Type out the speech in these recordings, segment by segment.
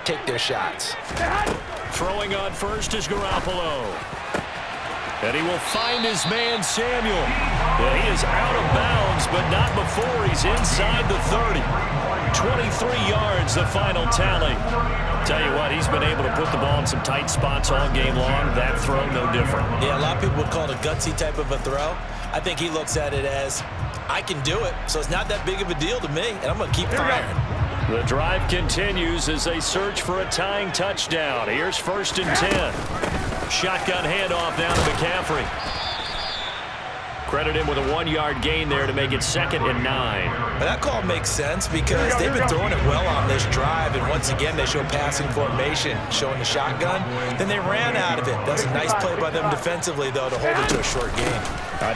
take their shots. Throwing on first is Garoppolo. And he will find his man, Samuel. And he is out of bounds, but not before he's inside the 30. 23 yards, the final tally. Tell you what, he's been able to put the ball in some tight spots all game long. That throw, no different. Yeah, a lot of people would call it a gutsy type of a throw. I think he looks at it as, I can do it, so it's not that big of a deal to me, and I'm going to keep firing. The drive continues as they search for a tying touchdown. Here's 1st and 10. Shotgun handoff down to McCaffrey. Credit him with a 1-yard gain there to make it 2nd and 9. But that call makes sense because they've been throwing it well on this drive, and once again they show passing formation, showing the shotgun. Then they ran out of it. That's a nice play by them defensively, though, to hold it to a short gain.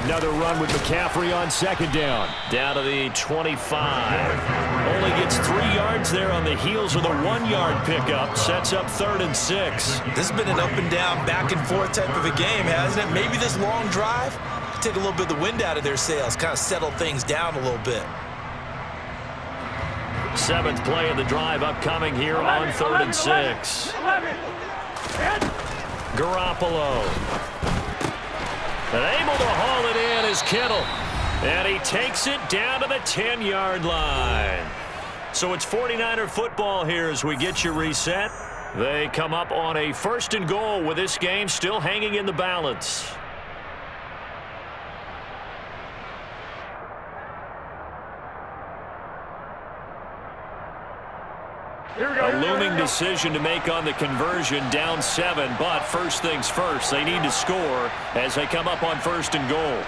Another run with McCaffrey on 2nd down. Down to the 25. Only gets 3 yards there on the heels of the 1-yard pickup. Sets up 3rd and 6. This has been an up and down, back and forth type of a game, hasn't it? Maybe this long drive take a little bit of the wind out of their sails, kind of settle things down a little bit. 7th play of the drive upcoming here on 3rd and 6. Garoppolo. And able to haul it in is Kittle. And he takes it down to the 10-yard line. So it's 49er football here as we get you reset. They come up on a 1st and goal with this game still hanging in the balance. A looming decision to make on the conversion, down 7, but first things first, they need to score as they come up on 1st and goal.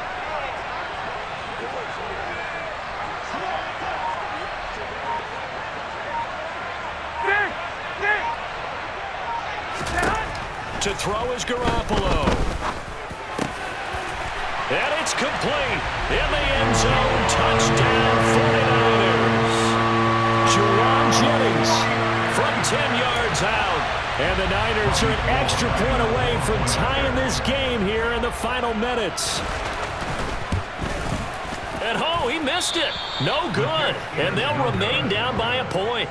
To throw is Garoppolo. And it's complete. In the end zone, touchdown 49ers. Juwan Jennings from 10 yards out. And the Niners are an extra point away from tying this game here in the final minutes. And oh, he missed it. No good. And they'll remain down by a point.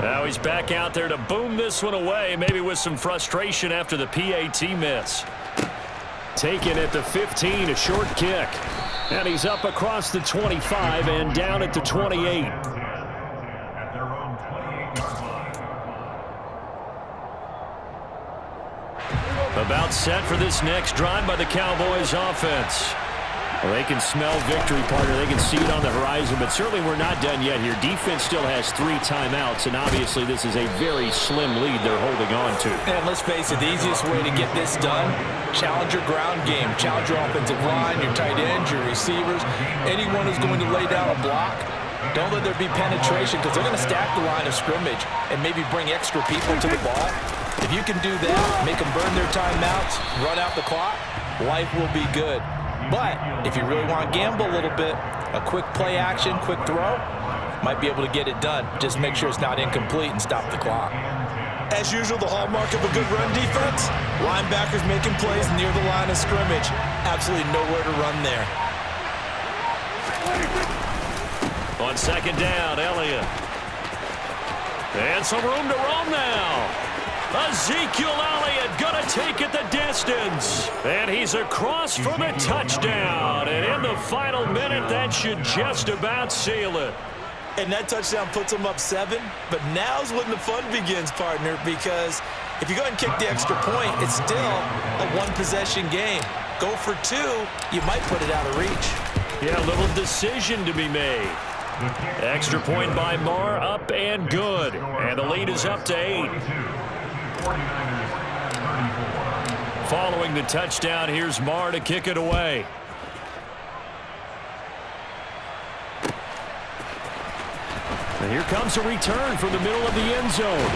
Now he's back out there to boom this one away, maybe with some frustration after the PAT miss. Taken at the 15, a short kick. And he's up across the 25 and down at the 28. About set for this next drive by the Cowboys offense. Well, they can smell victory, partner. They can see it on the horizon, but certainly we're not done yet here. Defense still has 3 timeouts, and obviously this is a very slim lead they're holding on to. And let's face it, the easiest way to get this done, challenge your ground game. Challenge your offensive line, your tight ends, your receivers, anyone who's going to lay down a block. Don't let there be penetration because they're going to stack the line of scrimmage and maybe bring extra people to the ball. If you can do that, make them burn their timeouts, run out the clock, life will be good. But if you really want to gamble a little bit, a quick play action, quick throw, might be able to get it done. Just make sure it's not incomplete and stop the clock. As usual, the hallmark of a good run defense, linebackers making plays near the line of scrimmage. Absolutely nowhere to run there. On 2nd down, Elliott. And some room to roam now. Ezekiel Elliott going to take it the distance. And he's across for the touchdown. And in the final minute, that should just about seal it. And that touchdown puts them up 7. But now's when the fun begins, partner, because if you go and kick the extra point, it's still a 1-possession game. Go for 2, you might put it out of reach. Yeah, a little decision to be made. Extra point by Marr, up and good. And the lead is up to 8. Following the touchdown, here's Marr to kick it away. And here comes a return from the middle of the end zone.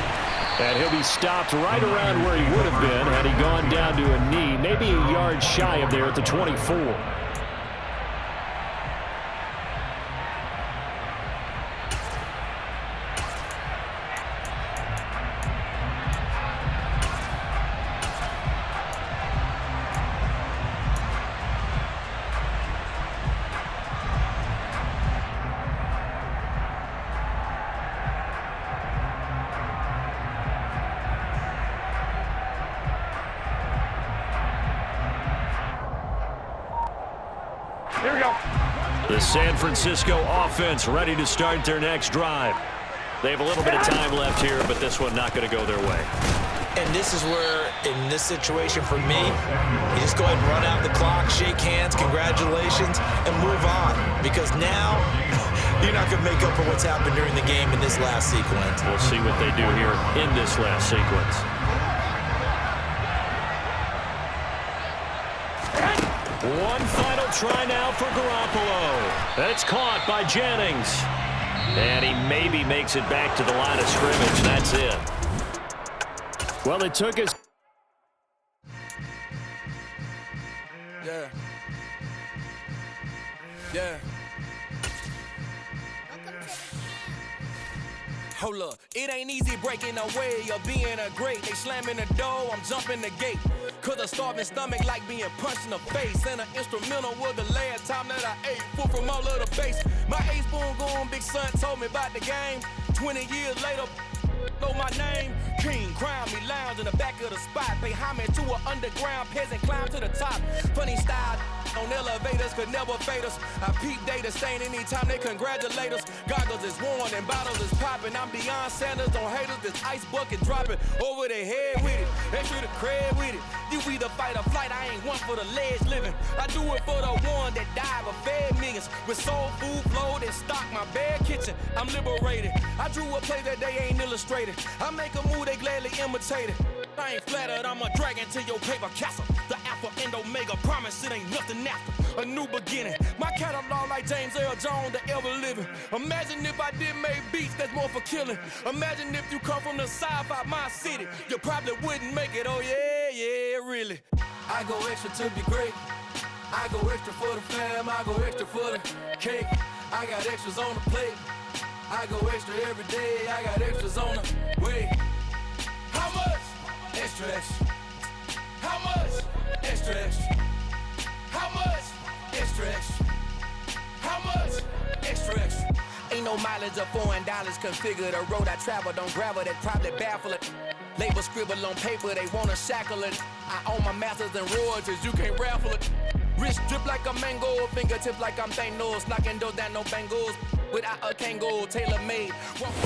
And he'll be stopped right around where he would have been had he gone down to a knee, maybe a yard shy of there at the 24. Here we go. The San Francisco offense ready to start their next drive. They have a little bit of time left here, but this one not going to go their way. And this is where, in this situation for me, you just go ahead and run out the clock, shake hands, congratulations, and move on. Because now, you're not going to make up for what's happened during the game in this last sequence. We'll see what they do here in this last sequence. One final try now for Garoppolo. That's caught by Jennings. And he maybe makes it back to the line of scrimmage. That's it. Well, it took us. Yeah. Yeah. Hold up, it ain't easy breaking away or being a great. They slamming the door, I'm jumping the gate. Cause a starving stomach like being punched in the face. And an instrumental was the last time that I ate. Full from all of the bass. My A-spoon going, big son told me about the game. 20 years later, know my name. King, crown me, lounge in the back of the spot. Pay homage to an underground peasant, climb to the top. Funny style on elevators could never fade us. I peep data stain anytime they congratulate us. Goggles is worn and bottles is popping. I'm Deion Sanders on haters, this ice bucket dropping over their head with it. Extra the cred with it. You either fight or flight, I ain't one for the ledge living. I do it for the one that died but fed millions. With soul food flowed and stock my bare kitchen. I'm liberated. I drew a play that they ain't illustrated. I make a move, they gladly imitate it. I ain't flattered, I'm a dragon to your paper castle. The Alpha and Omega, promise it ain't nothing after. A new beginning. My catalog like James Earl Jones, the ever living. Imagine if I did make beats that's more for killing. Imagine if you come from the south out my city. You probably wouldn't make it, oh yeah, really. I go extra to be great. I go extra for the fam, I go extra for the cake. I got extras on the plate. I go extra every day, I got extras on the way. How much? Extra, extra. How much? Extra, extra. How much? Extra, extra. How much? Extra, extra. Ain't no mileage of $4 configure the road I travel. Don't gravel that probably baffle it. Label scribble on paper, they wanna shackle it. I own my masters and royalties, you can't raffle it. Wrist drip like a mango, fingertips like I'm Thanos. Knocking those down, no bangles. Without a Kango, tailor-made.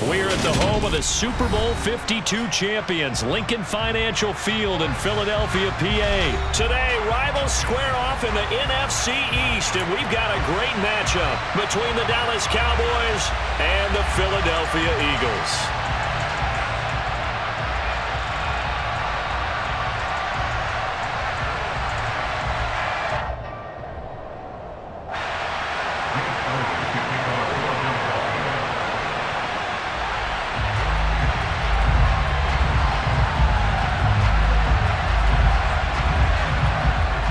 We're at the home of the Super Bowl 52 champions, Lincoln Financial Field in Philadelphia, PA. Today, rivals square off in the NFC East, and we've got a great matchup between the Dallas Cowboys and the Philadelphia Eagles.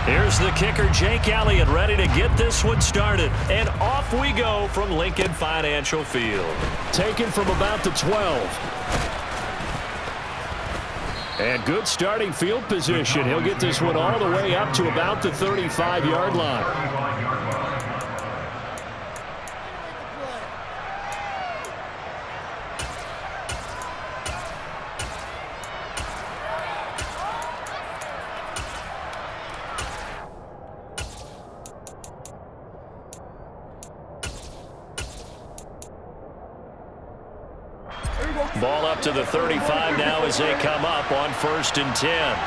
Here's the kicker, Jake Elliott, ready to get this one started. And off we go from Lincoln Financial Field. Taken from about the 12. And good starting field position. He'll get this one all the way up to about the 35-yard line. Ball up to the 35 now as they come up on 1st and 10.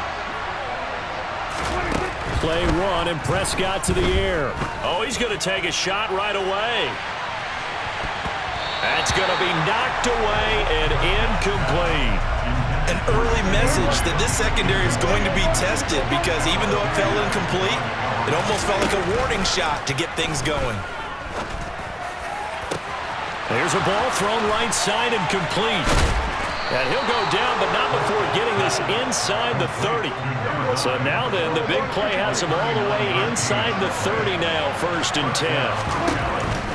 Play one, and Prescott to the air. Oh, he's going to take a shot right away. That's going to be knocked away and incomplete. An early message that this secondary is going to be tested because even though it fell incomplete, it almost felt like a warning shot to get things going. There's a ball thrown right side and complete. And he'll go down, but not before getting this inside the 30. So now then, the big play has him all the way inside the 30 now, 1st and 10.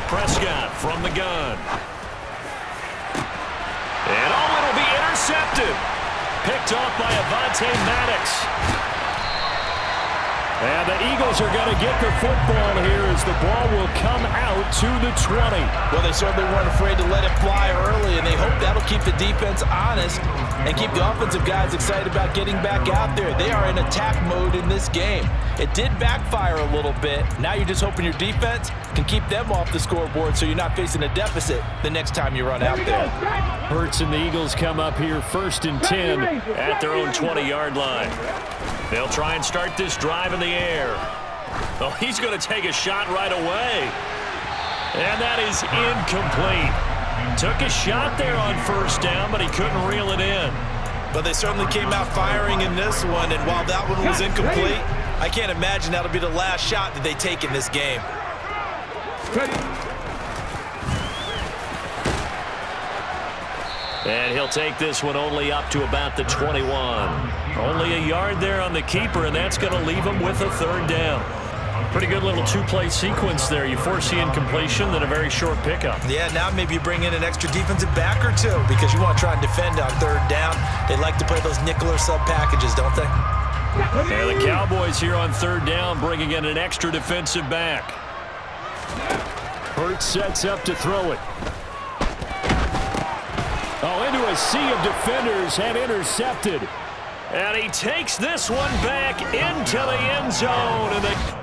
Prescott from the gun. And oh, it'll be intercepted. Picked off by Avonte Maddox. And the Eagles are going to get the football here as the ball will come out to the 20. Well, they certainly weren't afraid to let it fly early, and they hope that'll keep the defense honest and keep the offensive guys excited about getting back out there. They are in attack mode in this game. It did backfire a little bit. Now you're just hoping your defense can keep them off the scoreboard so you're not facing a deficit the next time you run out there. Hurts and the Eagles come up here 1st and 10 at their own 20-yard line. They'll try and start this drive in the air. Oh, he's going to take a shot right away. And that is incomplete. Took a shot there on 1st down, but he couldn't reel it in. But they certainly came out firing in this one, and while that one was incomplete, I can't imagine that'll be the last shot that they take in this game. And he'll take this one only up to about the 21. Only a yard there on the keeper, and that's going to leave him with a 3rd down. Pretty good little 2-play sequence there. You force the incompletion, then a very short pickup. Yeah, now maybe you bring in an extra defensive back or two because you want to try and defend on 3rd down. They like to play those nickel or sub packages, don't they? And the Cowboys here on 3rd down bringing in an extra defensive back. Hurts sets up to throw it. Oh, into a sea of defenders and intercepted. And he takes this one back into the end zone. And the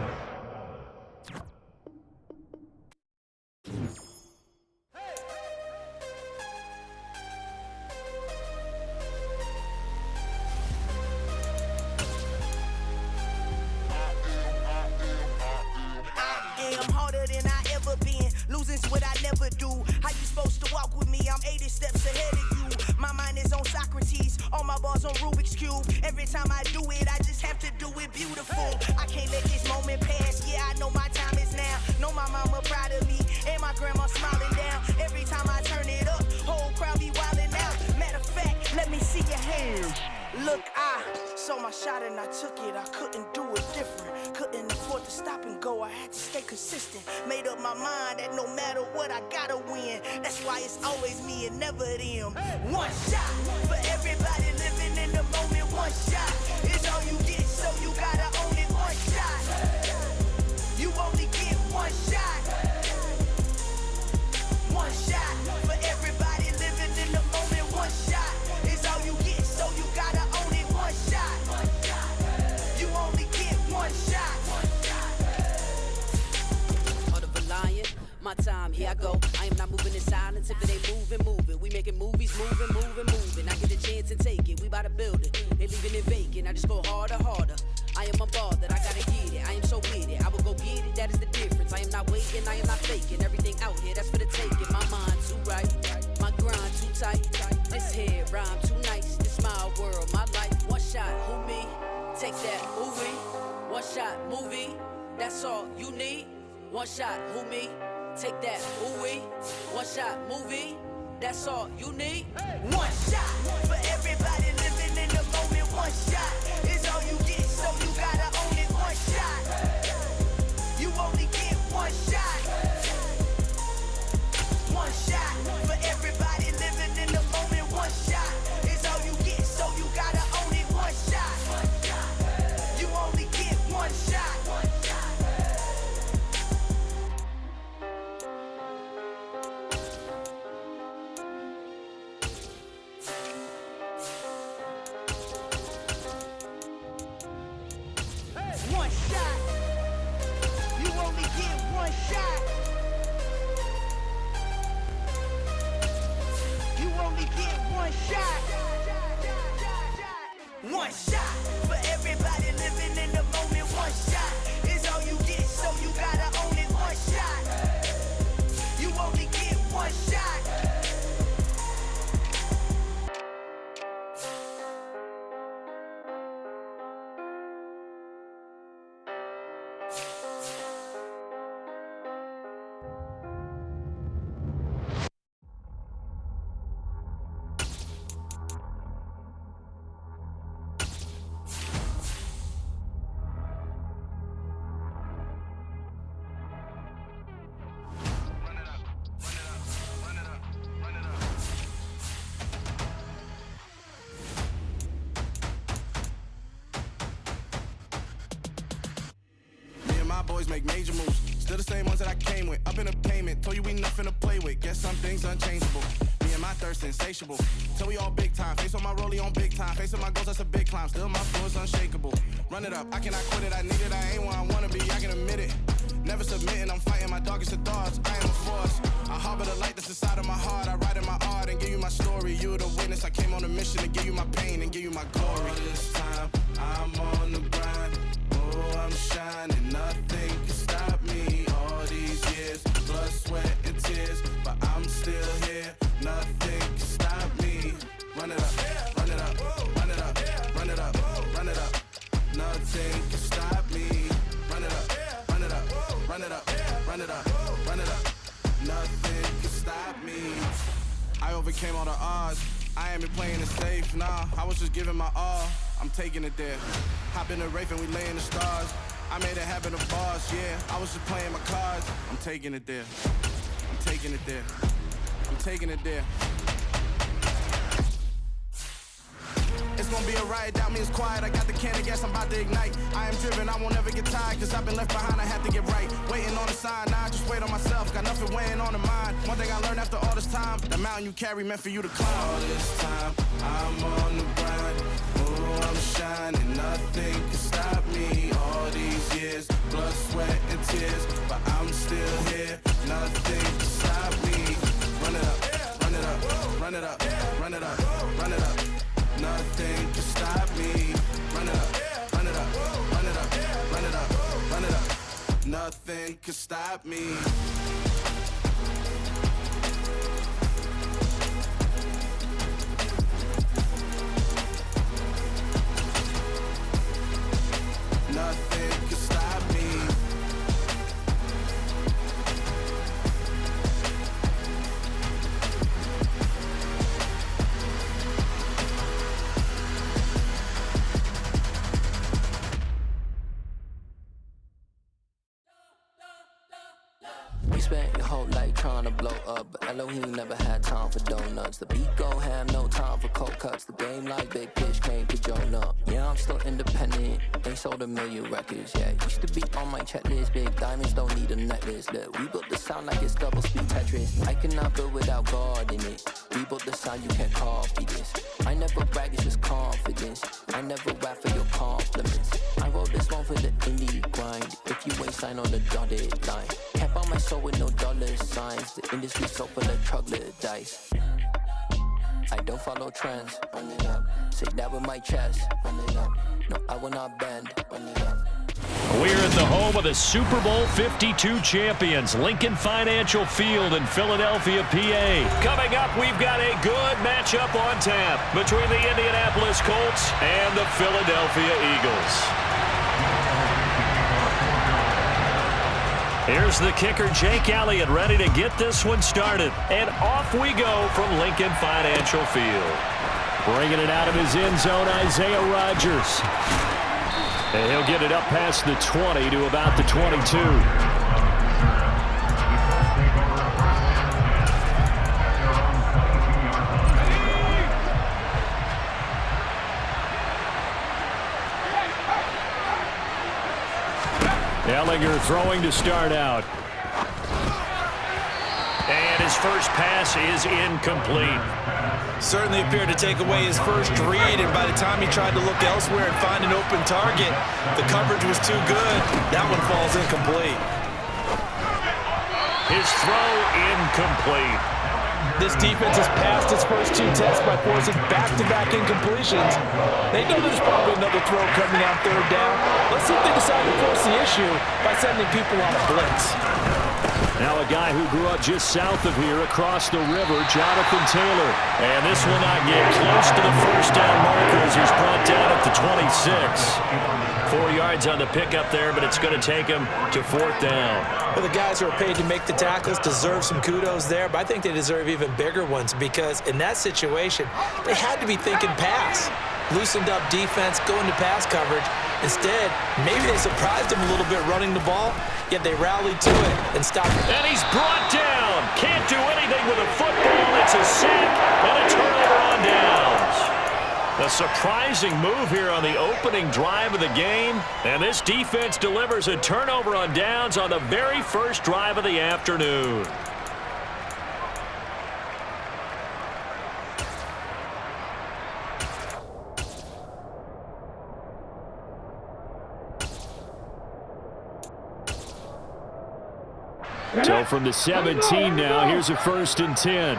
boys make major moves. Still the same ones that I came with. Up in the payment, told you we nothing to play with. Guess some things unchangeable. Me and my thirst insatiable. Till we all big time. Face on my rollie on big time. Facing my goals, that's a big climb. Still my flow is unshakable. Run it up, I cannot quit it. I need it, I ain't where I wanna be, I can admit it. Never submitting, I'm fighting my darkest of thoughts. I am a force. I harbor the light that's inside of my heart. I write in my art and give you my story. You are the witness. I came on a mission to give you my pain and give you my glory. All this time, I'm on the grind. Oh, I'm shining. Nothing can stop me. All these years, blood, sweat, and tears. But I'm still here. Nothing can stop me. Run it up, run it up, run it up, run it up, run it up. Nothing can stop me. Run it up, run it up, run it up, run it up, run it up. Nothing can stop me. I overcame all the odds. I ain't been playing it safe, nah. I was just giving my all. I'm taking it there. Hop in the Wraith and we lay in the stars. I made it happen to bars, yeah. I was just playing my cards. I'm taking it there. I'm taking it there. I'm taking it there. It's gonna be a riot, doubt me it's quiet. I got the can of gas, I'm about to ignite. I am driven, I won't ever get tired, cause I've been left behind, I have to get right. Waiting on the sign, now I just wait on myself. Got nothing weighing on the mind. One thing I learned after all this time, the mountain you carry meant for you to climb. All this time, I'm on the grind. Oh, I'm shining, nothing can stop me. All these years, blood, sweat, and tears. But I'm still here, nothing can stop me. Run it up, run it up, run it up, run it up, run it up. Nothing can stop me. Run it up, run it up, run it up, run it up, run it up. Nothing can stop me. Nothing can stop me. You spent your whole life trying to blow up, but Elohim never had time for donuts. The beat go ham, no time for cold cuts. The game like Big Pitch came to Jonah. Yeah, I'm still independent, ain't sold 1 million records yet. Used to be on my checklist, big diamonds don't need a necklace. Look, we built the sound like it's double speed Tetris. I cannot build without God in it. We built the sound, you can't copy this. I never brag, it's just confidence. I never rap for your compliments. I wrote this one for the indie grind. If you ain't signed on the dotted line, can't buy my soul with no dollar signs. The industry's so full of troglodytes. I don't follow trends. Run it up. Say that with my chest. Run it up. No, I will not bend. Run it up. We're in the home of the Super Bowl 52 champions, Lincoln Financial Field in Philadelphia, PA. Coming up, we've got a good matchup on tap between the Indianapolis Colts and the Philadelphia Eagles. Here's the kicker, Jake Elliott, ready to get this one started. And off we go from Lincoln Financial Field. Bringing it out of his end zone, Isaiah Rodgers. And he'll get it up past the 20 to about the 22. Ellinger throwing to start out. And his first pass is incomplete. Certainly appeared to take away his first read, and by the time he tried to look elsewhere and find an open target, the coverage was too good. That one falls incomplete. His throw incomplete. This defense has passed its first 2 tests by forcing back-to-back incompletions. They know there's probably another throw coming on 3rd down. Let's see if they decide to force the issue by sending people on a blitz. Now a guy who grew up just south of here across the river, Jonathan Taylor. And this will not get close to the first down marker as he's brought down at the 26. 4 yards on the pickup there, but it's going to take him to 4th down. Well, the guys who are paid to make the tackles deserve some kudos there, but I think they deserve even bigger ones because in that situation, they had to be thinking pass. Loosened up defense, going to pass coverage. Instead, maybe they surprised him a little bit running the ball, yet they rallied to it and stopped him. And he's brought down. Can't do anything with a football. It's a sack and a turnover on downs. A surprising move here on the opening drive of the game. And this defense delivers a turnover on downs on the very first drive of the afternoon. So from the 17 now, here's a 1st and 10.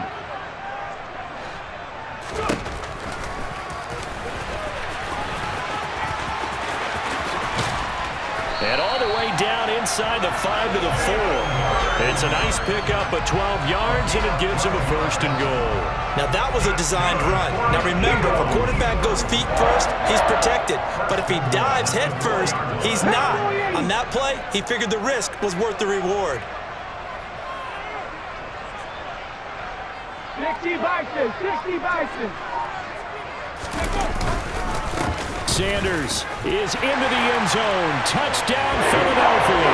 And all the way down inside the 5 to the 4. It's a nice pickup of 12 yards, and it gives him a 1st and goal. Now that was a designed run. Now remember, if a quarterback goes feet first, he's protected. But if he dives head first, he's not. On that play, he figured the risk was worth the reward. 60 Bison, 60 Bison. Sanders is into the end zone. Touchdown, Philadelphia.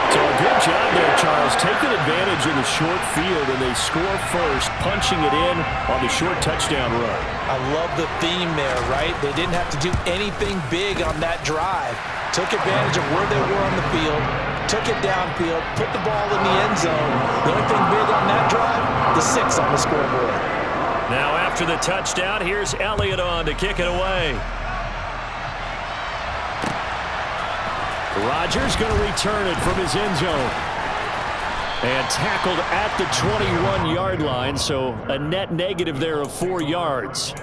So a good job there, Charles, taking advantage of the short field, and they score first, punching it in on the short touchdown run. I love the theme there, right? They didn't have to do anything big on that drive. Took advantage of where they were on the field, took it downfield, put the ball in the end zone. The only thing big on that drive, the 6 on the scoreboard. Now after the touchdown, here's Elliott on to kick it away. Rodgers going to return it from his end zone. And tackled at the 21-yard line, so a net negative there of 4 yards.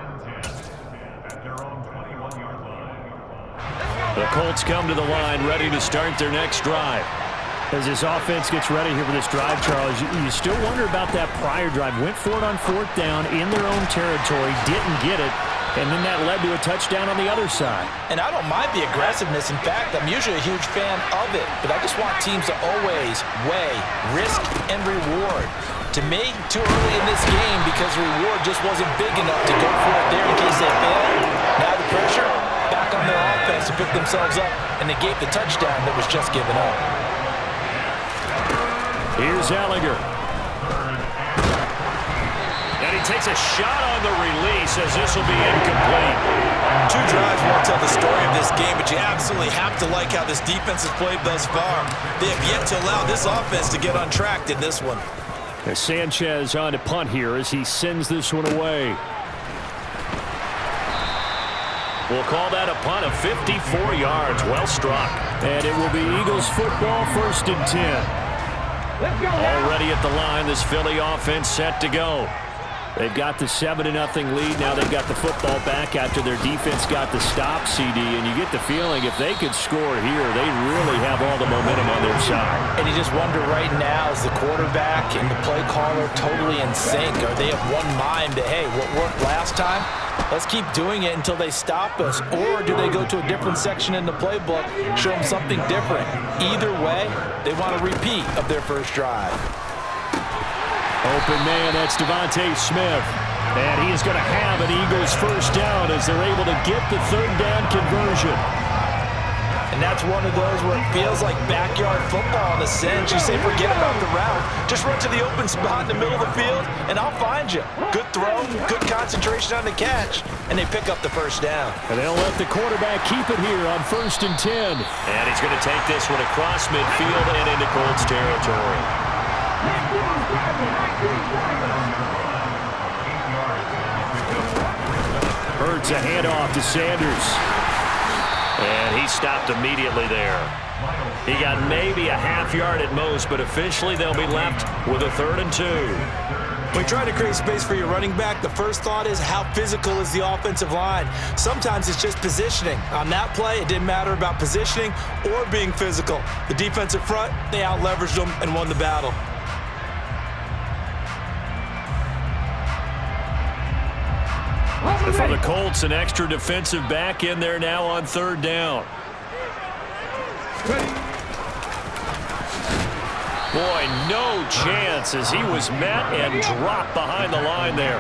The Colts come to the line, ready to start their next drive. As this offense gets ready here for this drive, Charles, you still wonder about that prior drive. Went for it on 4th down in their own territory, didn't get it, and then that led to a touchdown on the other side. And I don't mind the aggressiveness. In fact, I'm usually a huge fan of it, but I just want teams to always weigh risk and reward. To me, too early in this game because reward just wasn't big enough to go for it there in case they fail. Now the pressure back on their offense to pick themselves up, and they gave the touchdown that was just given up. Here's Ellinger. And he takes a shot on the release as this will be incomplete. 2 drives won't tell the story of this game, but you absolutely have to like how this defense has played thus far. They have yet to allow this offense to get on track in this one. As Sanchez on to punt here as he sends this one away. We'll call that a punt of 54 yards. Well struck. And it will be Eagles football, 1st and 10. Already at the line, this Philly offense set to go. They've got the 7-0 lead. Now they've got the football back after their defense got the stop, CD. And you get the feeling if they could score here, they really have all the momentum on their side. And you just wonder right now, is the quarterback and the play caller totally in sync? Are they of one mind that, hey, what worked last time? Let's keep doing it until they stop us. Or do they go to a different section in the playbook, show them something different? Either way, they want a repeat of their first drive. Open man, that's Devontae Smith. And he is going to have an Eagles 1st down as they're able to get the 3rd down conversion. And that's one of those where it feels like backyard football in a sense. You say, forget about the route. Just run to the open spot in the middle of the field, and I'll find you. Good throw, good concentration on the catch, and they pick up the 1st down. And they'll let the quarterback keep it here on 1st and 10. And he's going to take this one across midfield and into Colts territory. Hurts a handoff to Sanders. And he stopped immediately there. He got maybe a half yard at most, but officially they'll be left with a 3rd and 2. When you try to create space for your running back, the first thought is how physical is the offensive line. Sometimes it's just positioning. On that play, it didn't matter about positioning or being physical. The defensive front, they out-leveraged them and won the battle. For the Colts, an extra defensive back in there now on 3rd down. Boy, no chance as he was met and dropped behind the line there.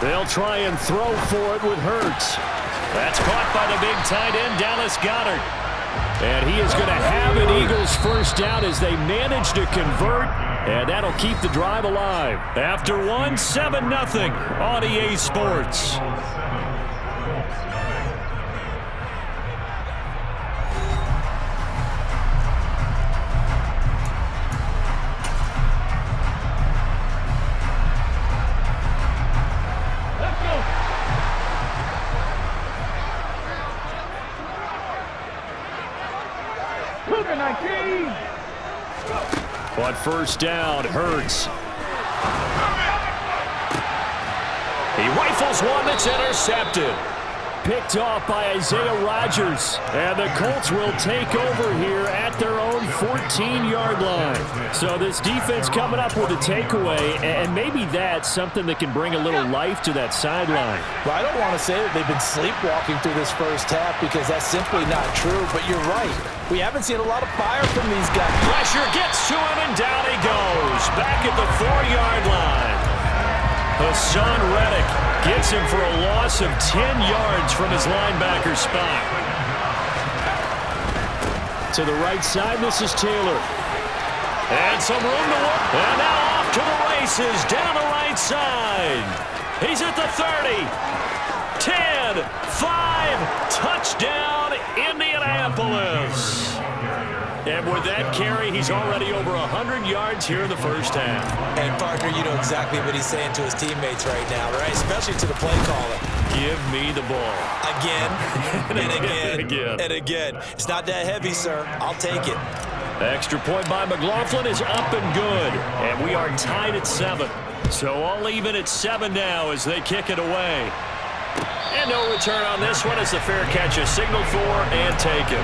They'll try and throw for it with Hurts. That's caught by the big tight end, Dallas Goedert. And he is going to have an Eagles first down as they manage to convert, and that'll keep the drive alive. After one, 7-0 on EA Sports. On first down, Hurts. He rifles one that's intercepted. Picked off by Isaiah Rodgers. And the Colts will take over here at their own 14-yard line. So this defense coming up with a takeaway, and maybe that's something that can bring a little life to that sideline. Well, I don't want to say that they've been sleepwalking through this first half because that's simply not true, but you're right. We haven't seen a lot of fire from these guys. Pressure gets to him, and down he goes. Back at the 4-yard line. Hassan Reddick gets him for a loss of 10 yards from his linebacker spot. To the right side, this is Taylor. And some room to work. And now off to the races down the right side. He's at the 30. 10, 5, touchdown, Indianapolis. And with that carry, he's already over 100 yards here in the first half. And, partner, you know exactly what he's saying to his teammates right now, right? Especially to the play caller. Give me the ball. Again, and again, again. and again. It's not that heavy, sir. I'll take it. Extra point by McLaughlin is up and good. And we are tied at 7. So all even at 7 now as they kick it away. And no return on this one as the fair catch is signaled for and taken.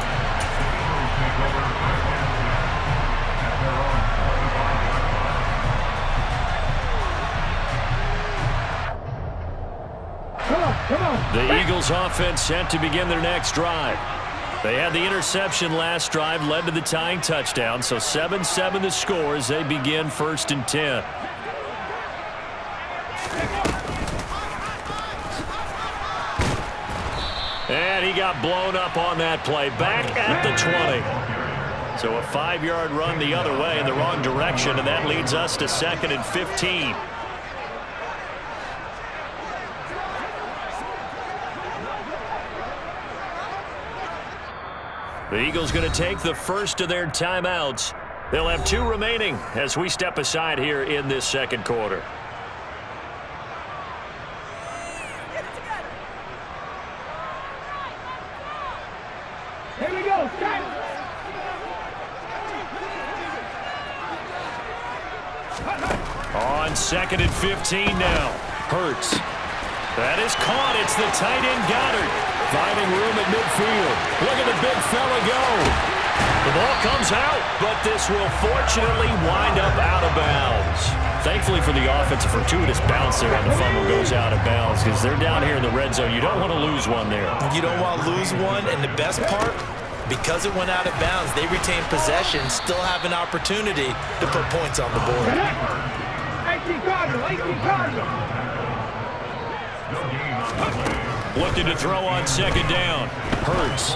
The Eagles offense set to begin their next drive. They had the interception last drive, led to the tying touchdown, so 7-7 the score as they begin 1st and 10. And he got blown up on that play, back at the 20. So a 5-yard run the other way in the wrong direction, and that leads us to 2nd and 15. The Eagles going to take the first of their timeouts. They'll have 2 remaining as we step aside here in this second quarter. Here we go. On 2nd and 15 now. Hurts. That is caught. It's the tight end Goddard. Finding room at midfield. Look at the big fella go. The ball comes out, but this will fortunately wind up out of bounds. Thankfully for the offense, a fortuitous bounce there, and the fumble goes out of bounds because they're down here in the red zone. You don't want to lose one there. You don't want to lose one, and the best part, because it went out of bounds, they retain possession, still have an opportunity to put points on the board. 18 Cardinal. Looking to throw on 2nd down. Hurts.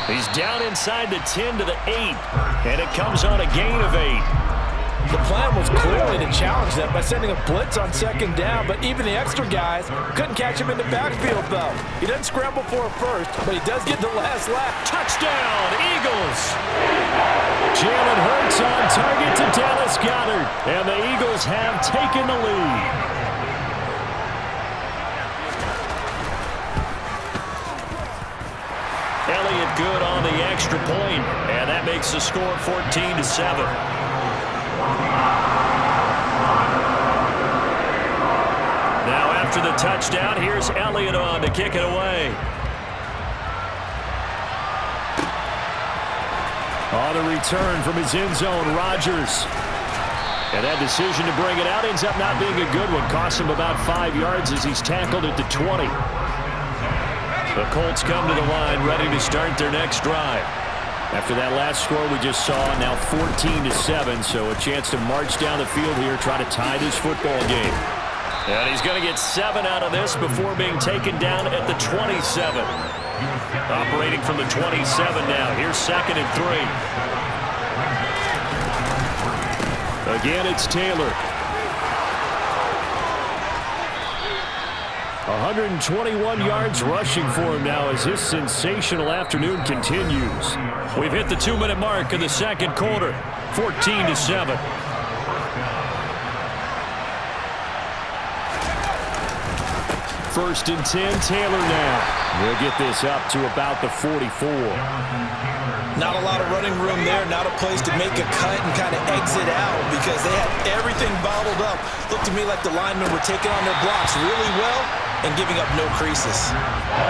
He's down inside the 10 to the 8, and it comes on a gain of 8. The plan was clearly to challenge them by sending a blitz on 2nd down, but even the extra guys couldn't catch him in the backfield, though. He doesn't scramble for a first, but he does get the last lap. Touchdown, Eagles! Jalen Hurts on target to Dallas Goedert, and the Eagles have taken the lead. Elliott good on the extra point, and that makes the score 14-7. Now after the touchdown, here's Elliott on to kick it away. On the return from his end zone, Rodgers. And that decision to bring it out ends up not being a good one. Costs him about 5 yards as he's tackled at the 20. The Colts come to the line, ready to start their next drive. After that last score we just saw, now 14-7, so a chance to march down the field here, try to tie this football game. And he's going to get 7 out of this before being taken down at the 27. Operating from the 27 now. Here's 2nd and 3. Again, it's Taylor. 121 yards rushing for him now as his sensational afternoon continues. We've hit the 2-minute mark of the second quarter. 14-7. First and 10, Taylor now. He'll get this up to about the 44. Not a lot of running room there, not a place to make a cut and kind of exit out because they had everything bottled up. Looked to me like the linemen were taking on their blocks really well and giving up no creases.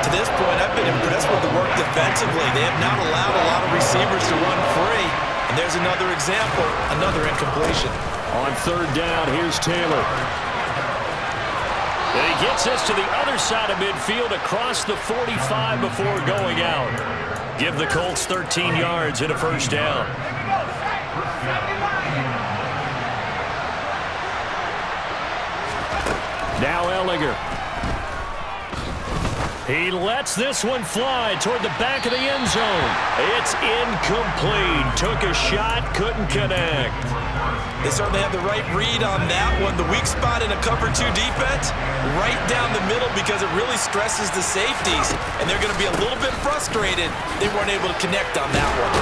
To this point, I've been impressed with the work defensively. They have not allowed a lot of receivers to run free. And there's another example, another incompletion. On 3rd down, here's Taylor. And he gets us to the other side of midfield across the 45 before going out. Give the Colts 13 yards and a first down. Now Ehlinger. He lets this one fly toward the back of the end zone. It's incomplete. Took a shot, couldn't connect. They certainly have the right read on that one. The weak spot in a cover 2 defense, right down the middle because it really stresses the safeties. And they're going to be a little bit frustrated they weren't able to connect on that one.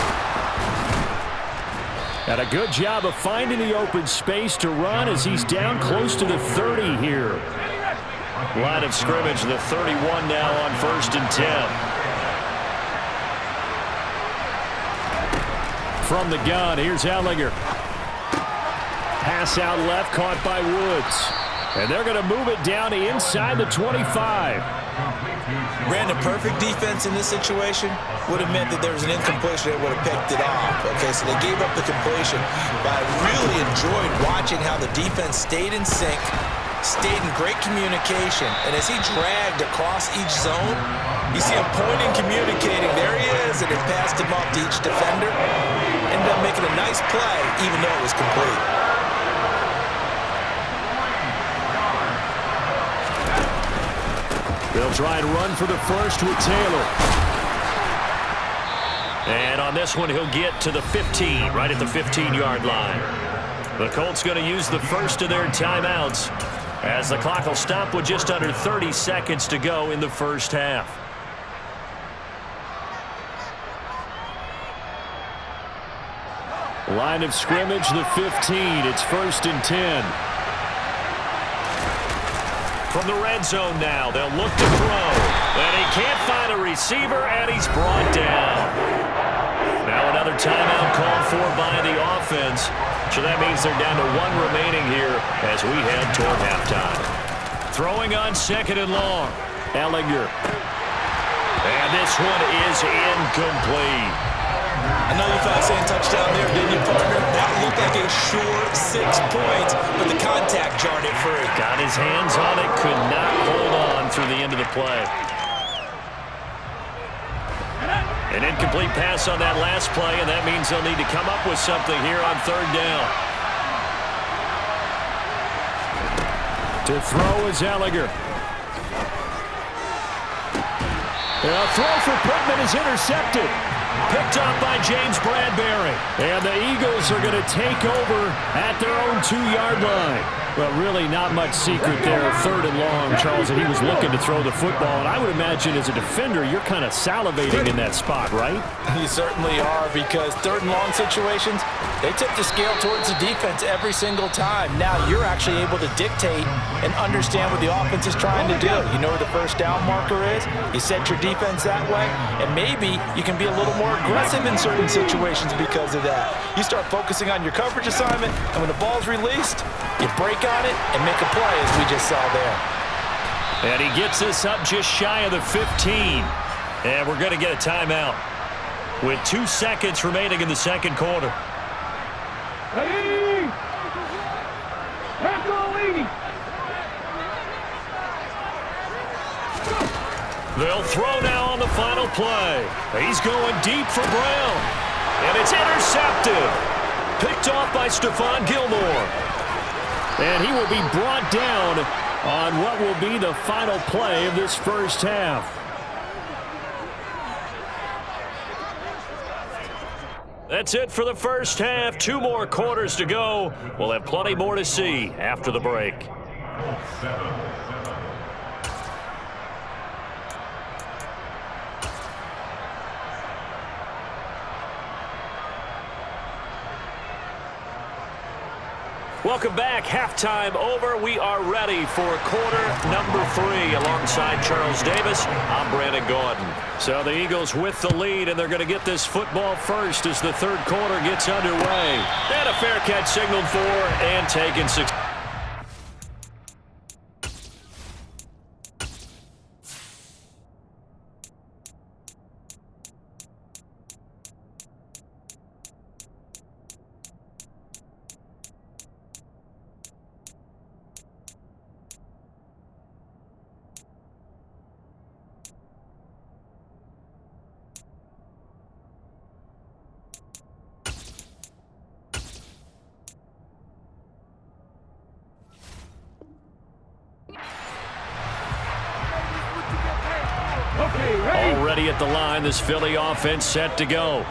And a good job of finding the open space to run as he's down close to the 30 here. Line of scrimmage, the 31 now on 1st and 10. From the gun, here's Ehlinger. Pass out left, caught by Woods. And they're going to move it down to inside the 25. Ran a perfect defense in this situation. Would have meant that there was an incompletion. They would have picked it off. Okay, so they gave up the completion. But I really enjoyed watching how the defense stayed in sync, stayed in great communication. And as he dragged across each zone, you see him pointing, communicating. There he is, and it passed him off to each defender. Ended up making a nice play, even though it was complete. They'll try and run for the first with Taylor. And on this one, he'll get to the 15, right at the 15-yard line. The Colts going to use the first of their timeouts as the clock will stop with just under 30 seconds to go in the first half. Line of scrimmage, the 15. It's 1st and 10. From the red zone now, they'll look to throw. And he can't find a receiver, and he's brought down. Now another timeout called for by the offense. So that means they're down to 1 remaining here as we head toward halftime. Throwing on 2nd and long. Ehlinger. And this one is incomplete. I know you thought saying touchdown there, didn't you, partner? That looked like a sure 6 points, but the contact jarred it free. Got his hands on it, could not hold on through the end of the play. An incomplete pass on that last play, and that means they'll need to come up with something here on 3rd down. To throw is Ehlinger. A throw for Pittman is intercepted. Picked up by James Bradbury. And the Eagles are going to take over at their own 2-yard line. Well, really not much secret there. 3rd and long, Charles, and he was looking to throw the football. And I would imagine as a defender, you're kind of salivating in that spot, right? You certainly are, because 3rd and long situations, they tip the scale towards the defense every single time. Now you're actually able to dictate and understand what the offense is trying to do. You know where the first down marker is. You set your defense that way, and maybe you can be a little more aggressive in certain situations because of that. You start focusing on your coverage assignment, and when the ball's released, you break on it and make a play, as we just saw there. And he gets us up just shy of the 15. And we're going to get a timeout with 2 seconds remaining in the second quarter. Hey! They'll throw now on the final play. He's going deep for Brown. And it's intercepted. Picked off by Stephon Gilmore. And he will be brought down on what will be the final play of this first half. That's it for the first half. 2 more quarters to go. We'll have plenty more to see after the break. Welcome back. Halftime over. We are ready for quarter number 3. Alongside Charles Davis, I'm Brandon Gordon. So the Eagles with the lead, and they're going to get this football first as the third quarter gets underway. And a fair catch signaled for and taken 6. Already at the line, this Philly offense set to go.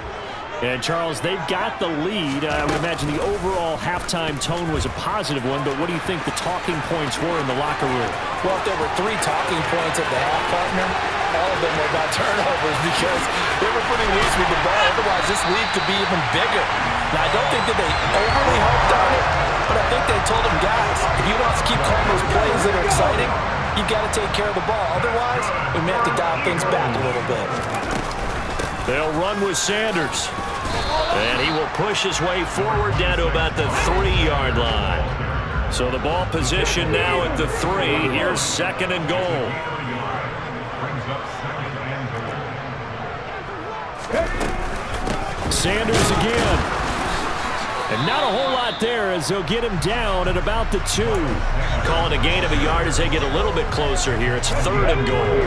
And, Charles, they've got the lead. I would imagine the overall halftime tone was a positive one, but what do you think the talking points were in the locker room? Well, if there were 3 talking points at the half, partner, all of them were about turnovers because they were pretty loose with the ball. Otherwise, this lead could be even bigger. Now, I don't think that they overly hoped on it, but I think they told them, guys, if you want us to keep calling those plays that are exciting, you've got to take care of the ball. Otherwise, we may have to dial things back a little bit. They'll run with Sanders. And he will push his way forward down to about the 3-yard line. So the ball position now at the 3. Here's 2nd and goal. Sanders again. And not a whole lot there as they'll get him down at about the 2. Calling a gain of a yard as they get a little bit closer here. It's 3rd and goal.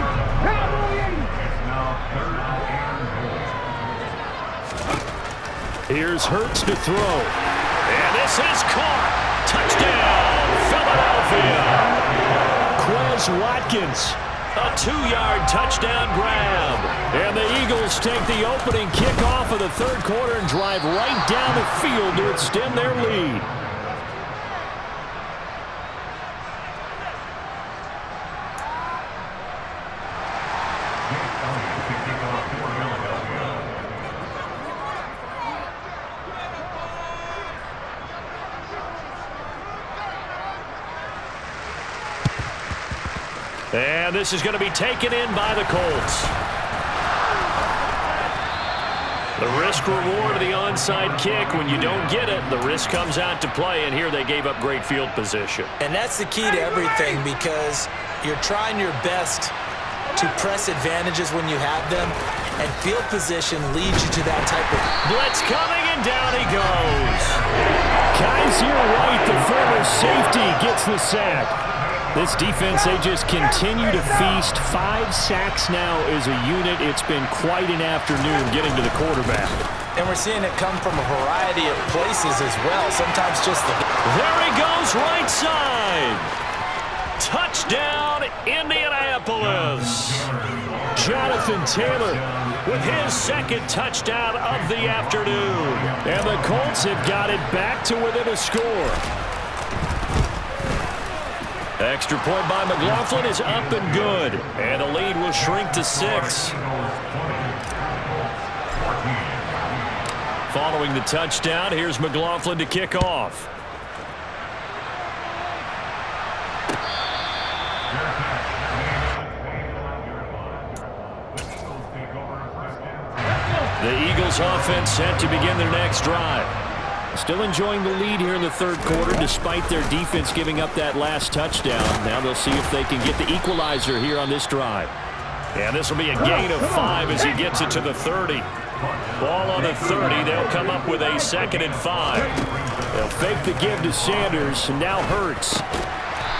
Here's Hurts to throw. And this is caught. Touchdown, Philadelphia. Quez Watkins. A 2-yard touchdown grab. And the Eagles take the opening kickoff of the third quarter and drive right down the field to extend their lead. And this is going to be taken in by the Colts. The risk reward of the onside kick. When you don't get it, the risk comes out to play, and here they gave up great field position. And that's the key to everything because you're trying your best to press advantages when you have them, and field position leads you to that type of... Blitz coming, and down he goes. Kaiser White, the former safety, gets the sack. This defense, they just continue to feast. 5 sacks now as a unit. It's been quite an afternoon getting to the quarterback. And we're seeing it come from a variety of places as well. Sometimes just the... There he goes, right side. Touchdown, Indianapolis. Jonathan Taylor with his 2nd touchdown of the afternoon. And the Colts have got it back to within a score. Extra point by McLaughlin is up and good. And the lead will shrink to 6. Following the touchdown, here's McLaughlin to kick off. The Eagles offense set to begin their next drive. Still enjoying the lead here in the third quarter despite their defense giving up that last touchdown. Now they'll see if they can get the equalizer here on this drive. And this will be a gain of 5 as he gets it to the 30. Ball on the 30. They'll come up with a 2nd and 5. They'll fake the give to Sanders, and now Hurts.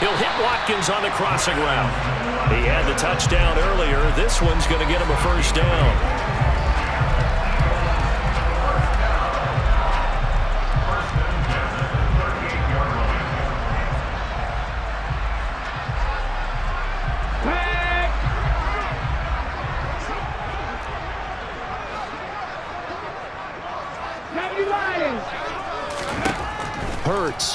He'll hit Watkins on the crossing route. He had the touchdown earlier. This one's going to get him a first down. Hurts.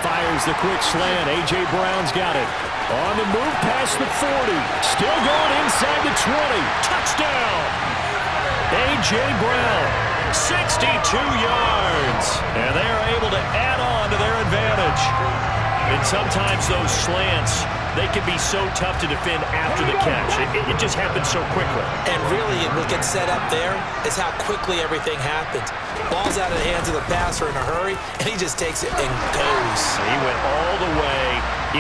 Fires the quick slant. A.J. Brown's got it. On the move past the 40. Still going inside the 20. Touchdown! A.J. Brown, 62 yards. And they are able to add on to their advantage. And sometimes those slants, they can be so tough to defend after the catch. It just happens so quickly. And really, what gets set up there is how quickly everything happens. Ball's out of the hands of the passer in a hurry, and he just takes it and goes. He went all the way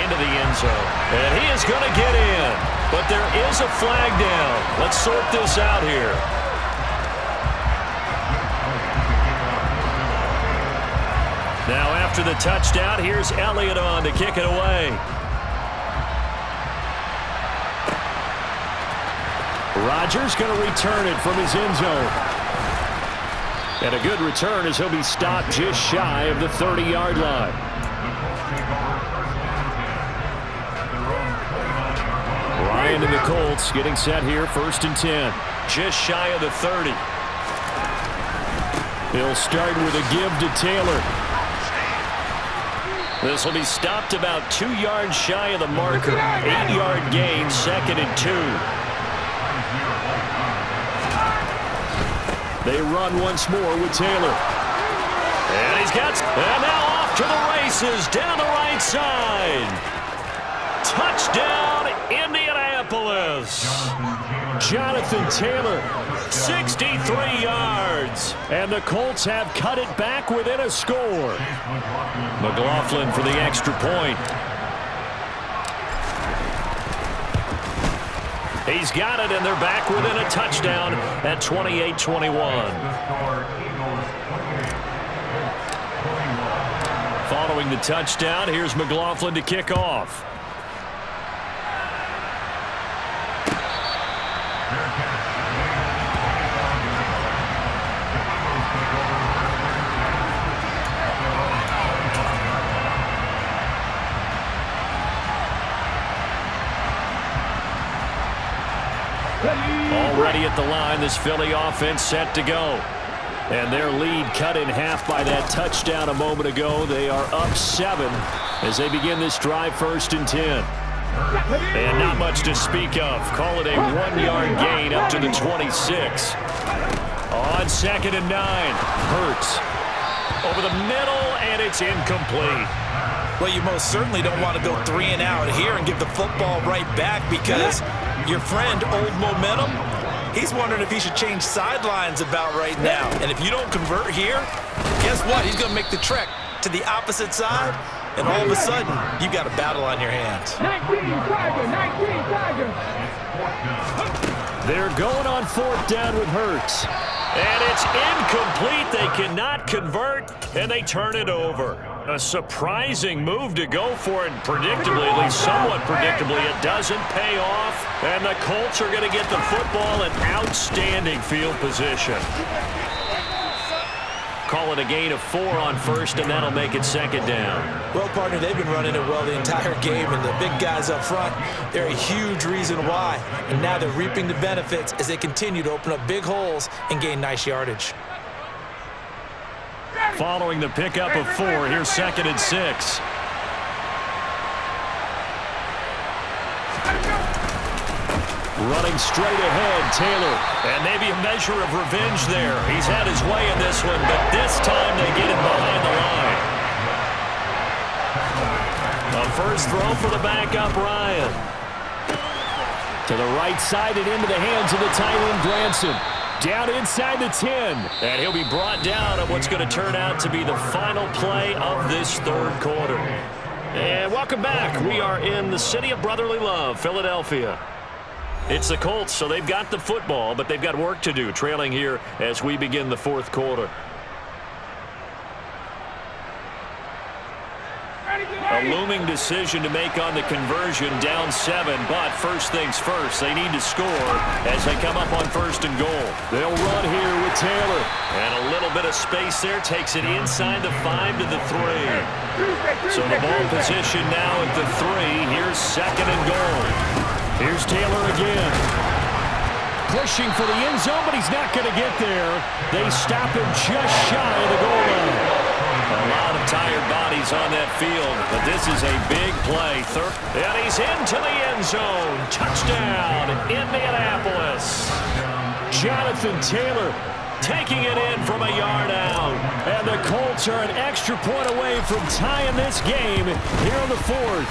into the end zone. And he is going to get in. But there is a flag down. Let's sort this out here. Now after the touchdown, here's Elliott on to kick it away. Rodgers going to return it from his end zone. And a good return as he'll be stopped just shy of the 30-yard line. Ryan and the Colts getting set here, 1st and 10. Just shy of the 30. He'll start with a give to Taylor. This will be stopped about 2 yards shy of the marker. 8-yard gain, 2nd and 2. They run once more with Taylor. And he's got... And now off to the races down the right side. Touchdown, Indianapolis. Jonathan Taylor, 63 yards. And the Colts have cut it back within a score. McLaughlin for the extra point. He's got it, and they're back within a touchdown at 28-21. Following the touchdown, here's McLaughlin to kick off. Already at the line, this Philly offense set to go. And their lead cut in half by that touchdown a moment ago. They are up 7 as they begin this drive, 1st and 10. And not much to speak of. Call it a 1-yard gain up to the 26. On 2nd and 9, Hurts over the middle, and it's incomplete. Well, you most certainly don't want to go 3 and out here and give the football right back, because your friend, Old Momentum, he's wondering if he should change sidelines about right now. And if you don't convert here, guess what? He's going to make the trek to the opposite side, and all of a sudden, you've got a battle on your hands. 19 Tiger. They're going on 4th down with Hurts. And it's incomplete. They cannot convert, and they turn it over. A surprising move to go for it, predictably, at least somewhat predictably. It doesn't pay off, and the Colts are going to get the football in outstanding field position. Call it a gain of 4 on 1st, and that'll make it 2nd down. Well, partner, they've been running it well the entire game, and the big guys up front, they're a huge reason why. And now they're reaping the benefits as they continue to open up big holes and gain nice yardage. Following the pickup of 4, here's 2nd and 6. Running straight ahead, Taylor. And maybe a measure of revenge there. He's had his way in this one, but this time they get it behind the line. A first throw for the backup, Ryan. To the right side and into the hands of the Tyrone Branson. Down inside the 10. And he'll be brought down at what's going to turn out to be the final play of this 3rd quarter. And welcome back. We are in the city of brotherly love, Philadelphia. It's the Colts, so they've got the football, but they've got work to do, trailing here as we begin the 4th quarter. A looming decision to make on the conversion, down 7, but first things first, they need to score as they come up on 1st and goal. They'll run here with Taylor. And a little bit of space there, takes it inside the 5 to the 3. So the ball position now at the 3. Here's 2nd and goal. Here's Taylor again. Pushing for the end zone, but he's not going to get there. They stop him just shy of the goal line. field, but this is a big play. And he's into the end zone. Touchdown, Indianapolis. Jonathan Taylor taking it in from a yard out. And the Colts are an extra point away from tying this game here in the fourth.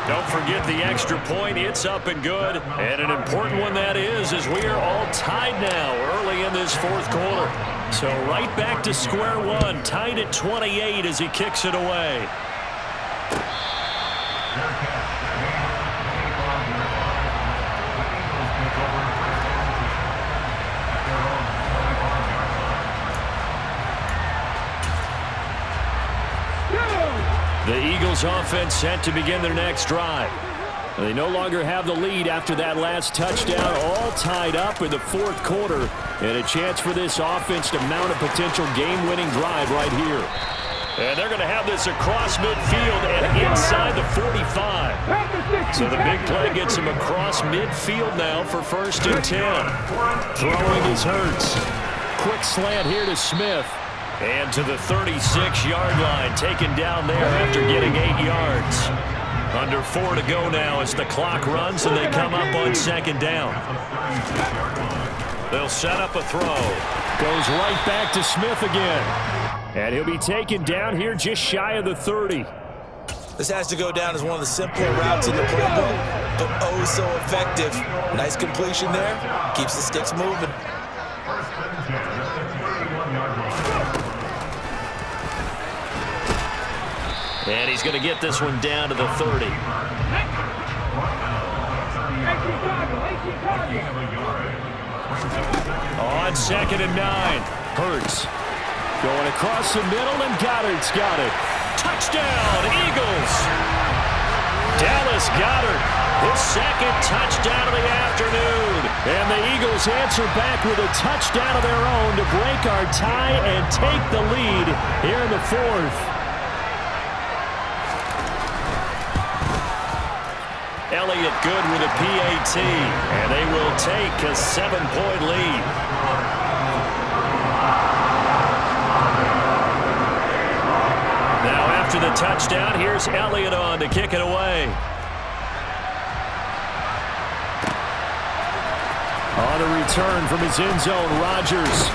Don't forget the extra point. It's up and good. And an important one that is, as we are all tied now early in this fourth quarter. So right back to square one, tied at 28 as he kicks it away. The Eagles offense set to begin their next drive. They no longer have the lead after that last touchdown, all tied up in the fourth quarter, and a chance for this offense to mount a potential game-winning drive right here. And they're going to have this across midfield and inside the 45. So the big play gets him across midfield now for 1st and 10. Throwing is Hurts. Quick slant here to Smith. And to the 36-yard line, taken down there after getting 8 yards. Under 4 to go now as the clock runs and they come up on 2nd down. They'll set up a throw. Goes right back to Smith again. And he'll be taken down here just shy of the 30. This has to go down as one of the simpler routes in the playbook, but oh so effective. Nice completion there. Keeps the sticks moving. And he's going to get this one down to the 30. On 2nd and 9. Hurts going across the middle, and Goddard's got it. Touchdown, Eagles! Dallas Goedert, his 2nd touchdown of the afternoon. And the Eagles answer back with a touchdown of their own to break our tie and take the lead here in the fourth. Elliott good with a PAT, and they will take a 7-point lead. Now after the touchdown, here's Elliott on to kick it away. On the return from his end zone, Rodgers.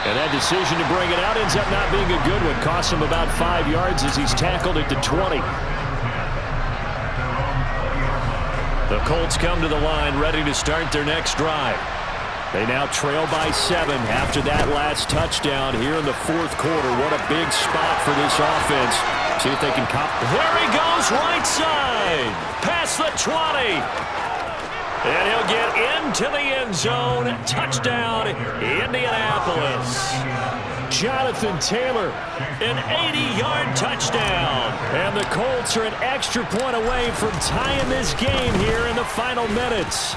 And that decision to bring it out ends up not being a good one. Costs him about 5 yards as he's tackled it to 20. The Colts come to the line ready to start their next drive. They now trail by 7 after that last touchdown here in the fourth quarter. What a big spot for this offense. See if they can cop. There he goes, right side. Past the 20. And he'll get into the end zone. Touchdown, Indianapolis. Jonathan Taylor, an 80-yard touchdown. And the Colts are an extra point away from tying this game here in the final minutes.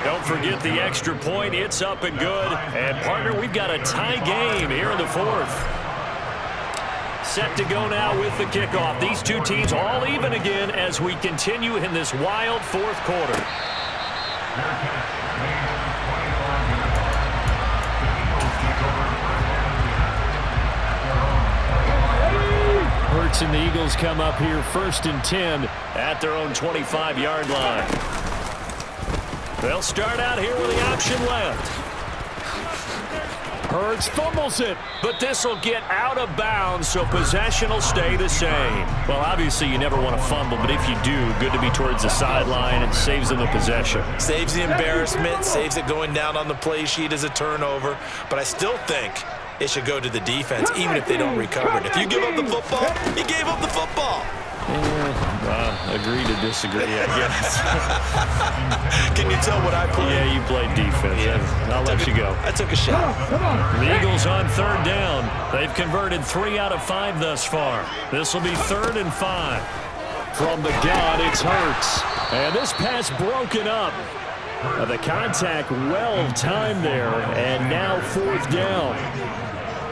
Don't forget the extra point. It's up and good. And, partner, we've got a tie game here in the fourth. Set to go now with the kickoff. These two teams all even again as we continue in this wild fourth quarter. Hurts and the Eagles come up here 1st and 10 at their own 25-yard line. They'll start out here with the option left. Hurts fumbles it, but this will get out of bounds, so possession will stay the same. Well, obviously you never want to fumble, but if you do, good to be towards the sideline and saves them the possession. Saves the embarrassment, saves it going down on the play sheet as a turnover, but I still think it should go to the defense, even if they don't recover it. If you give up the football, you gave up the football. Agree to disagree, I guess. Can you tell what I played? Yeah, you played defense. Yeah. I'll let you go. I took a shot. The Eagles on 3rd down. They've converted 3 out of 5 thus far. This will be 3rd and 5. From the gun, it's Hurts. And this pass broken up. The contact well timed there, and now 4th down.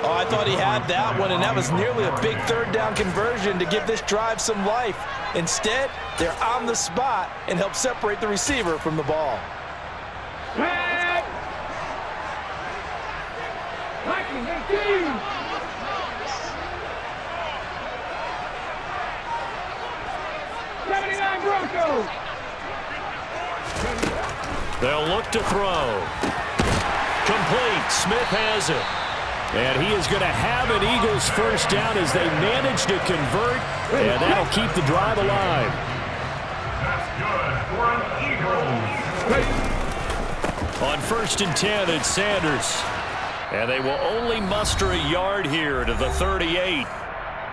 Oh, I thought he had that one, and that was nearly a big 3rd down conversion to give this drive some life. Instead, they're on the spot and help separate the receiver from the ball. They'll look to throw. Complete. Smith has it. And he is going to have an Eagles first down as they manage to convert, and that'll keep the drive alive. On 1st and 10, it's Sanders. And they will only muster a yard here to the 38.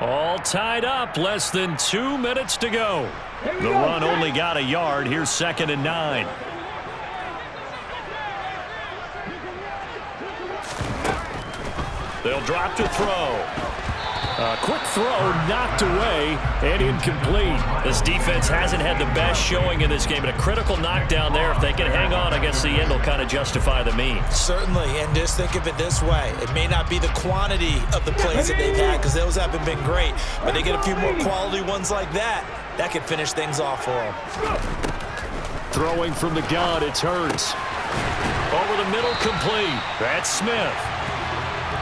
All tied up, less than 2 minutes to go. The run only got a yard. Here's 2nd and 9. They'll drop to throw. A quick throw knocked away and incomplete. This defense hasn't had the best showing in this game, but a critical knockdown there. If they can hang on, I guess the end will kind of justify the means. Certainly, and just think of it this way. It may not be the quantity of the plays that they've had because those haven't been great, but they get a few more quality ones like that. That could finish things off for them. Throwing from the gun, it's Hurts. Over the middle, complete. That's Smith.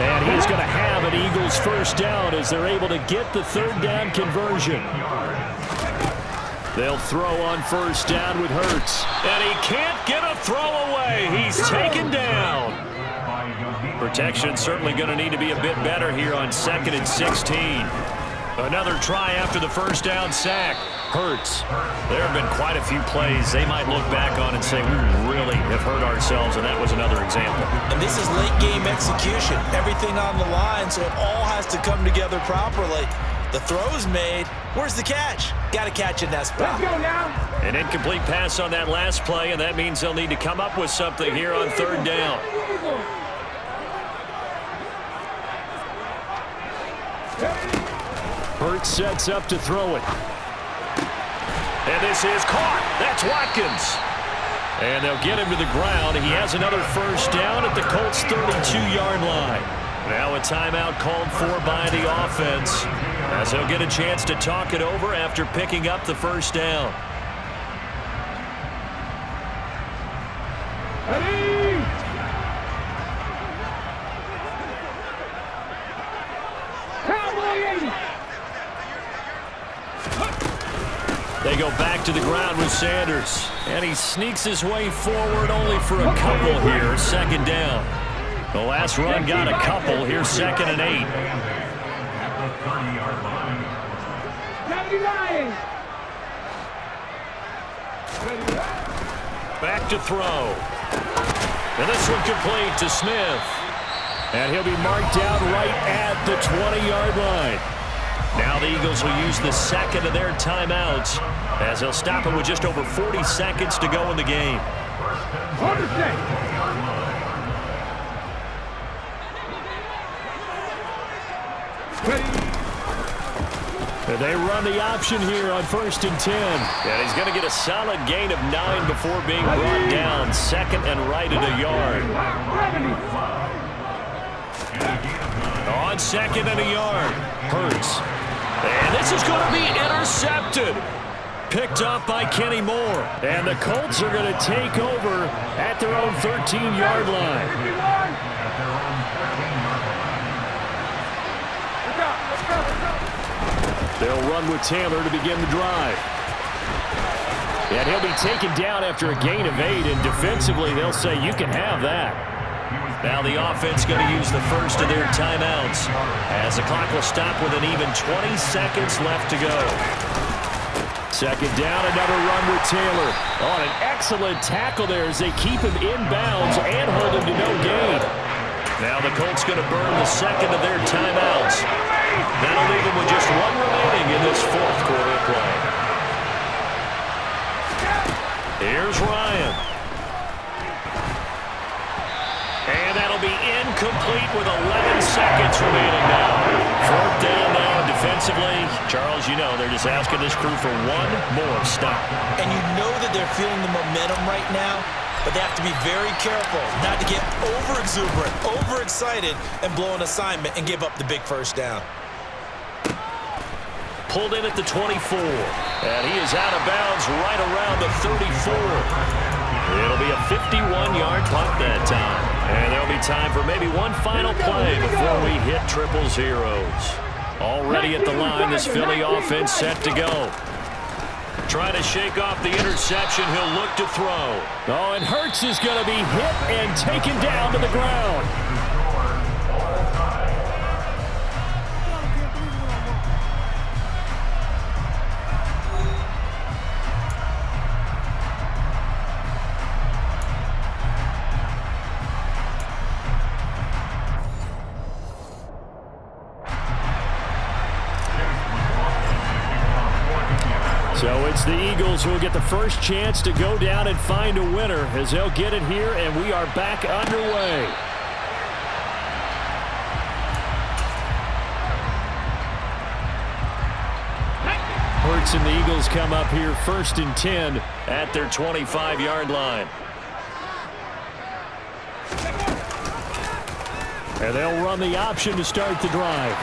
And he's going to have an Eagles first down as they're able to get the 3rd down conversion. They'll throw on 1st down with Hurts. And he can't get a throw away. He's taken down. Protection certainly going to need to be a bit better here on 2nd and 16. Another try after the 1st down sack. Hurts. There have been quite a few plays they might look back on and say, we really have hurt ourselves, and that was another example. And this is late-game execution. Everything on the line, so it all has to come together properly. The throw's made. Where's the catch? Got to catch in that spot. Let's go now. An incomplete pass on that last play, and that means they'll need to come up with something here on 3rd down. Hurts sets up to throw it. And this is caught. That's Watkins. And they'll get him to the ground. He has another first down at the Colts' 32-yard line. Now a timeout called for by the offense, as he'll get a chance to talk it over after picking up the first down. Ready? Cowboy 80. They go back to the ground with Sanders. And he sneaks his way forward only for a couple here. 2nd down. The last run got a couple. Here's 2nd and 8. 99. Back to throw. And this one complete to Smith. And he'll be marked down right at the 20-yard line. Now the Eagles will use the 2nd of their timeouts as they'll stop it with just over 40 seconds to go in the game. And they run the option here on 1st and 10. And he's going to get a solid gain of 9 before being brought down. 2nd and right at a yard. On 2nd and a yard, Hurts. And this is going to be intercepted. Picked up by Kenny Moore. And the Colts are going to take over at their own 13-yard line. They'll run with Taylor to begin the drive. And he'll be taken down after a gain of 8. And defensively, they'll say, you can have that. Now the offense going to use the first of their timeouts as the clock will stop with an even 20 seconds left to go. 2nd down, another run with Taylor. On an excellent tackle there as they keep him inbounds and hold him to no gain. Now the Colts going to burn the 2nd of their timeouts. That'll leave them with just 1 remaining in this 4th quarter play. Here's Ryan. And that'll be incomplete with 11 seconds remaining now. 4th down now defensively. Charles, you know, they're just asking this crew for 1 more stop. And you know that they're feeling the momentum right now, but they have to be very careful not to get over-exuberant, overexcited, and blow an assignment and give up the big first down. Pulled in at the 24. And he is out of bounds right around the 34. It'll be a 51-yard punt that time. And there'll be time for maybe one final play before we hit triple zeros. Already at the line, this Philly offense set to go. Trying to shake off the interception. He'll look to throw. Oh, and Hurts is going to be hit and taken down to the ground. So it's the Eagles who will get the first chance to go down and find a winner as they'll get it here, and we are back underway. Hurts and the Eagles come up here 1st and 10 at their 25-yard line. And they'll run the option to start the drive.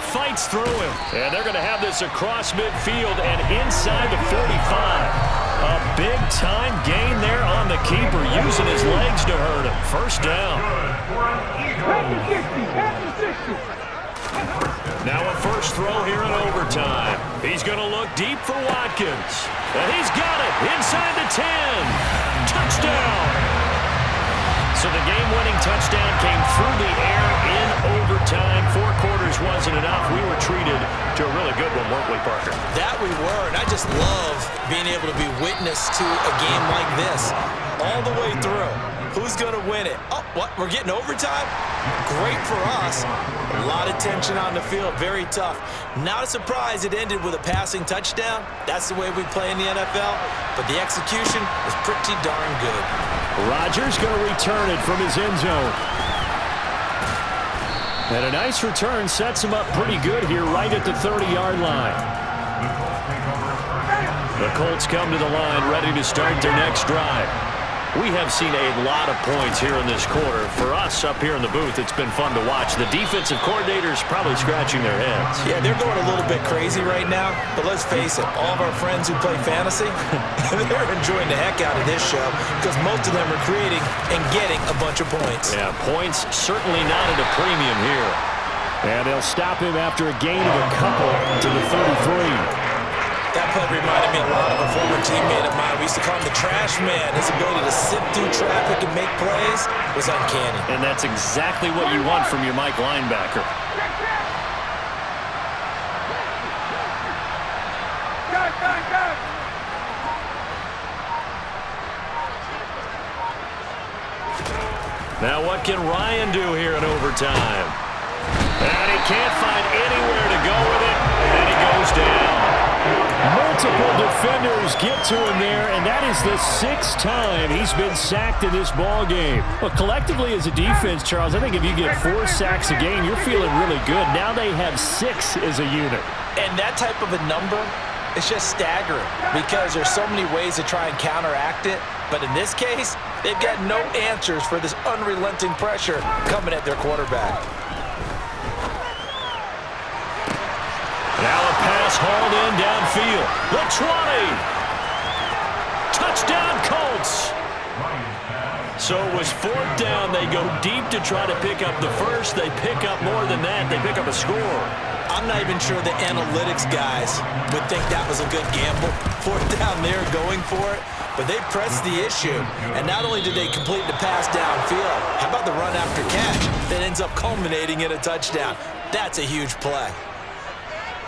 Fights through him, and they're going to have this across midfield and inside the 45. A big-time gain there on the keeper, using his legs to hurt him. First down. Now a first throw here in overtime. He's going to look deep for Watkins. And he's got it inside the 10. Touchdown. So the game-winning touchdown came through the air in overtime. 4 quarters wasn't enough. We were treated to a really good one, weren't we, Parker? That we were, and I just love being able to be witness to a game like this all the way through. Who's going to win it? Oh, what? We're getting overtime? Great for us. A lot of tension on the field. Very tough. Not a surprise it ended with a passing touchdown. That's the way we play in the NFL. But the execution was pretty darn good. Rodgers going to return it from his end zone. And a nice return sets him up pretty good here right at the 30-yard line. The Colts come to the line ready to start their next drive. We have seen a lot of points here in this quarter. For us up here in the booth, it's been fun to watch. The defensive coordinators probably scratching their heads. Yeah, they're going a little bit crazy right now. But let's face it, all of our friends who play fantasy, they're enjoying the heck out of this show because most of them are creating and getting a bunch of points. Yeah, points certainly not at a premium here. And they'll stop him after a gain of a couple to the 33. That play reminded me a lot of a former teammate of mine. We used to call him the trash man. His ability to sit through traffic and make plays was uncanny. And that's exactly what you want from your Mike linebacker. Now what can Ryan do here in overtime? And he can't find anywhere to go with it, and he goes down. Multiple defenders get to him there, and that is the 6th time he's been sacked in this ball game. But collectively as a defense, Charles, I think if you get 4 sacks a game, you're feeling really good. Now they have 6 as a unit. And that type of a number is just staggering because there's so many ways to try and counteract it. But in this case, they've got no answers for this unrelenting pressure coming at their quarterback. Now a pass hauled in downfield. The 20. Touchdown, Colts. So it was 4th down. They go deep to try to pick up the first. They pick up more than that. They pick up a score. I'm not even sure the analytics guys would think that was a good gamble. 4th down there going for it. But they pressed the issue. And not only did they complete the pass downfield, how about the run after catch that ends up culminating in a touchdown? That's a huge play.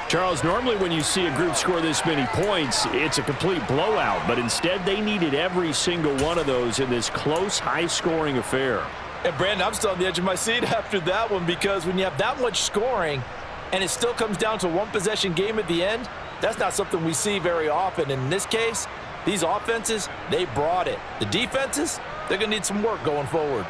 Charles, normally when you see a group score this many points, it's a complete blowout. But instead, they needed every single one of those in this close, high-scoring affair. And, Brandon, I'm still on the edge of my seat after that one because when you have that much scoring and it still comes down to a one-possession game at the end, that's not something we see very often. And in this case, these offenses, they brought it. The defenses, they're going to need some work going forward.